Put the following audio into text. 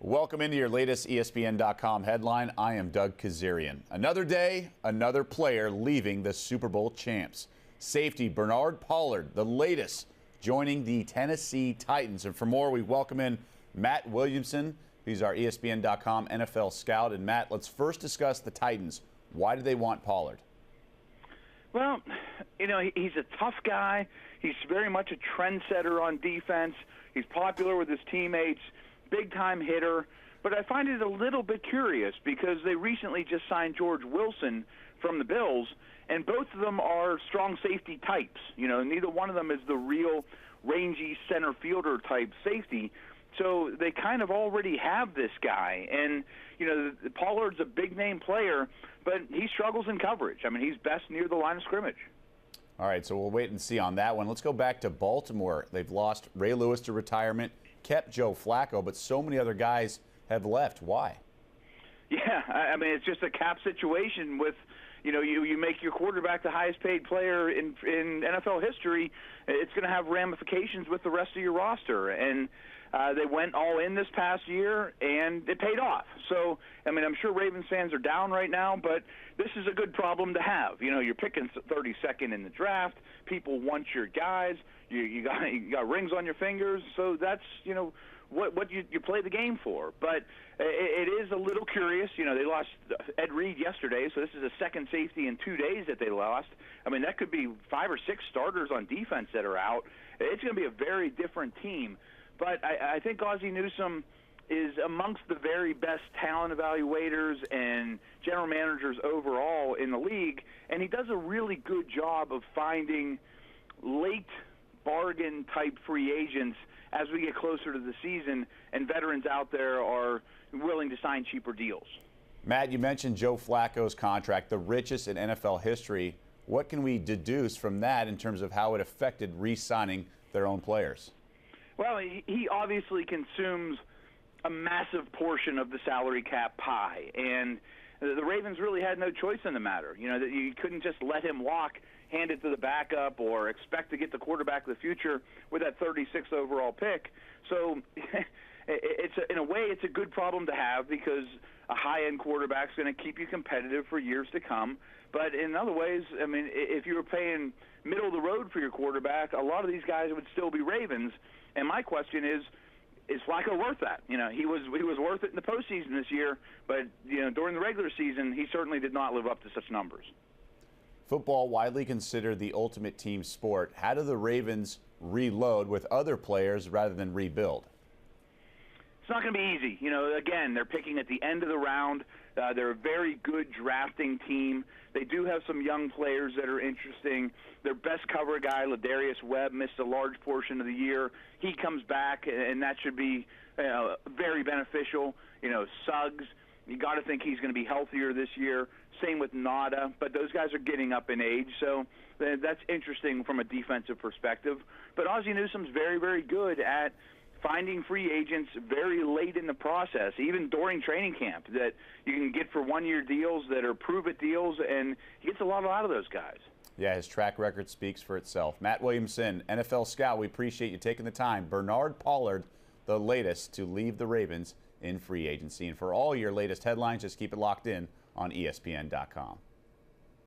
Welcome into your latest ESPN.com headline. I am Doug Kazarian. Another day, another player leaving the Super Bowl champs. Safety Bernard Pollard, the latest, joining the Tennessee Titans. And for more, we welcome in Matt Williamson. He's our ESPN.com NFL scout. And Matt, let's first discuss the Titans. Why do they want Pollard? Well, he's a tough guy. He's very much a trendsetter on defense. He's popular with his teammates. Big-time hitter, but I find it a little bit curious because they recently just signed George Wilson from the Bills, and both of them are strong safety types. Neither one of them is the real rangy center fielder type safety, so they kind of already have this guy. And, Pollard's a big-name player, but he struggles in coverage. I mean, he's best near the line of scrimmage. All right, so we'll wait and see on that one. Let's go back to Baltimore. They've lost Ray Lewis to retirement, kept Joe Flacco, but so many other guys have left. Why? Yeah, I mean, it's just a cap situation with, you make your quarterback the highest paid player in NFL history. It's going to have ramifications with the rest of your roster. And they went all in this past year, and it paid off. So, I mean, I'm sure Ravens fans are down right now, but this is a good problem to have. You're picking 32nd in the draft. People want your guys. You got rings on your fingers, so that's what you play the game for. But it is a little curious. They lost Ed Reed yesterday, so this is the second safety in 2 days that they lost. I mean, that could be 5 or 6 starters on defense that are out. It's going to be a very different team. But I think Ozzie Newsome is amongst the very best talent evaluators and general managers overall in the league, and he does a really good job of finding late bargain-type free agents as we get closer to the season, and veterans out there are willing to sign cheaper deals. Matt, you mentioned Joe Flacco's contract, the richest in NFL history. What can we deduce from that in terms of how it affected re-signing their own players? Well, he obviously consumes a massive portion of the salary cap pie, and the Ravens really had no choice in the matter. That you couldn't just let him walk, hand it to the backup, or expect to get the quarterback of the future with that 36th overall pick. So in a way, it's a good problem to have because a high-end quarterback is going to keep you competitive for years to come. But in other ways, I mean, if you were paying middle of the road for your quarterback, a lot of these guys would still be Ravens. And my question is Flacco worth that? He was worth it in the postseason this year, but during the regular season, he certainly did not live up to such numbers. Football, widely considered the ultimate team sport. How do the Ravens reload with other players rather than rebuild? It's not going to be easy. Again, they're picking at the end of the round. They're a very good drafting team. They do have some young players that are interesting. Their best cover guy, Ladarius Webb, missed a large portion of the year. He comes back, and that should be very beneficial. Suggs, you got to think he's going to be healthier this year. Same with Nada, but those guys are getting up in age, so that's interesting from a defensive perspective. But Ozzie Newsome's very, very good at finding free agents very late in the process, even during training camp, that you can get for one-year deals that are prove-it deals, and he gets a lot out of those guys. Yeah, his track record speaks for itself. Matt Williamson, NFL scout, we appreciate you taking the time. Bernard Pollard, the latest to leave the Ravens in free agency. And for all your latest headlines, just keep it locked in on ESPN.com.